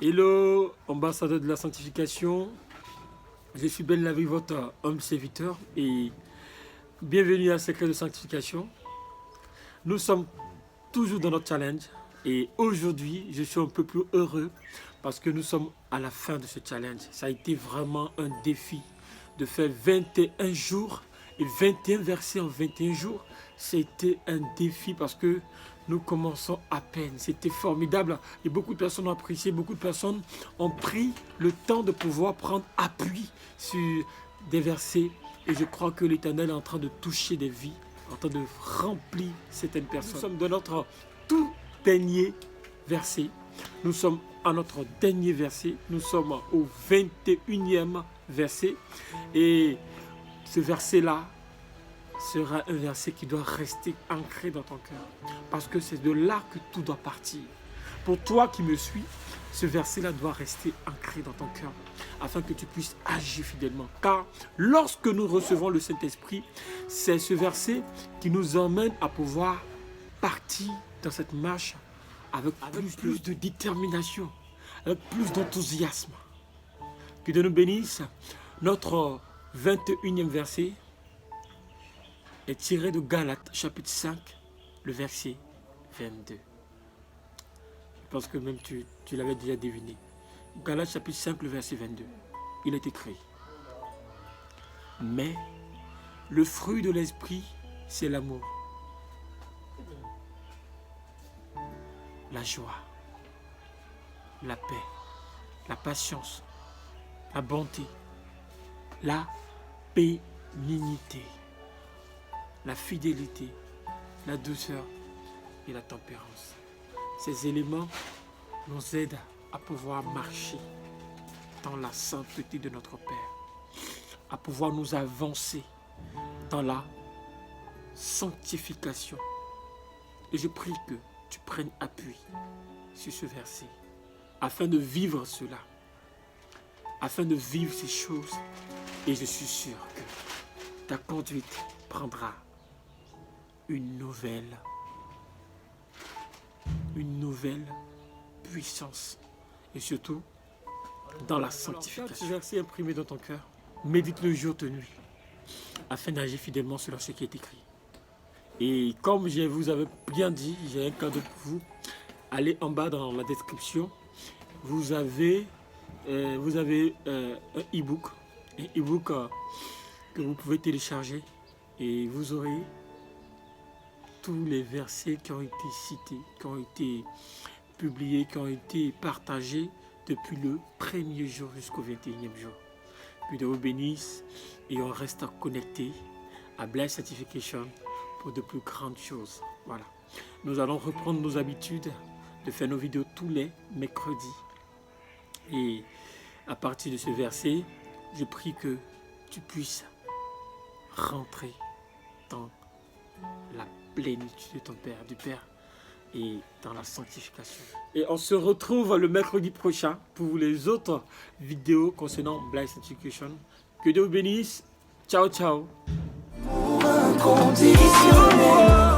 Hello, ambassadeur de la sanctification. Je suis Ben Lavi, votre homme serviteur, et bienvenue à Secret de Sanctification. Nous sommes toujours dans notre challenge, et aujourd'hui, je suis un peu plus heureux parce que nous sommes à la fin de ce challenge. Ça a été vraiment un défi de faire 21 jours et 21 versets en 21 jours. C'était un défi parce que nous commençons à peine. C'était formidable et beaucoup de personnes ont apprécié, beaucoup de personnes ont pris le temps de pouvoir prendre appui sur des versets. Et je crois que l'Éternel est en train de toucher des vies, en train de remplir certaines personnes. Nous sommes dans notre tout dernier verset. Nous sommes à notre dernier verset. Nous sommes au 21e verset. Et ce verset-là sera un verset qui doit rester ancré dans ton cœur. Parce que c'est de là que tout doit partir. Pour toi qui me suis, ce verset-là doit rester ancré dans ton cœur afin que tu puisses agir fidèlement. Car lorsque nous recevons le Saint-Esprit, c'est ce verset qui nous emmène à pouvoir partir dans cette marche avec plus de détermination, avec plus d'enthousiasme. Que Dieu nous bénisse. Notre 21e verset est tiré de Galates chapitre 5, le verset 22. Je pense que même tu l'avais déjà deviné. Galates chapitre 5, le verset 22. Il est écrit: mais le fruit de l'esprit, c'est l'amour, la joie, la paix, la patience, la bonté, la bénignité, la fidélité, la douceur et la tempérance. Ces éléments nous aident à pouvoir marcher dans la sainteté de notre Père, à pouvoir nous avancer dans la sanctification. Et je prie que tu prennes appui sur ce verset afin de vivre cela, afin de vivre ces choses. Et je suis sûr que ta conduite prendra une nouvelle puissance et surtout dans la sanctification. Ce verset imprimé dans ton cœur, médite-le jour et nuit afin d'agir fidèlement selon ce qui est écrit. Et comme je vous avais bien dit, j'ai un cadeau pour vous. Allez en bas dans la description, vous avez un e-book, que vous pouvez télécharger et vous aurez tous les versets qui ont été cités, qui ont été publiés, qui ont été partagés depuis le premier jour jusqu'au 21e jour. Que Dieu vous bénisse et on reste connecté à Blaise Sanctification pour de plus grandes choses. Voilà. Nous allons reprendre nos habitudes de faire nos vidéos tous les mercredis. Et à partir de ce verset, je prie que tu puisses rentrer dans la plénitude de ton Père, du Père, et dans la sanctification. Et on se retrouve le mercredi prochain pour les autres vidéos concernant Blaise Sanctification. Que Dieu vous bénisse. Ciao, ciao. Inconditionnel.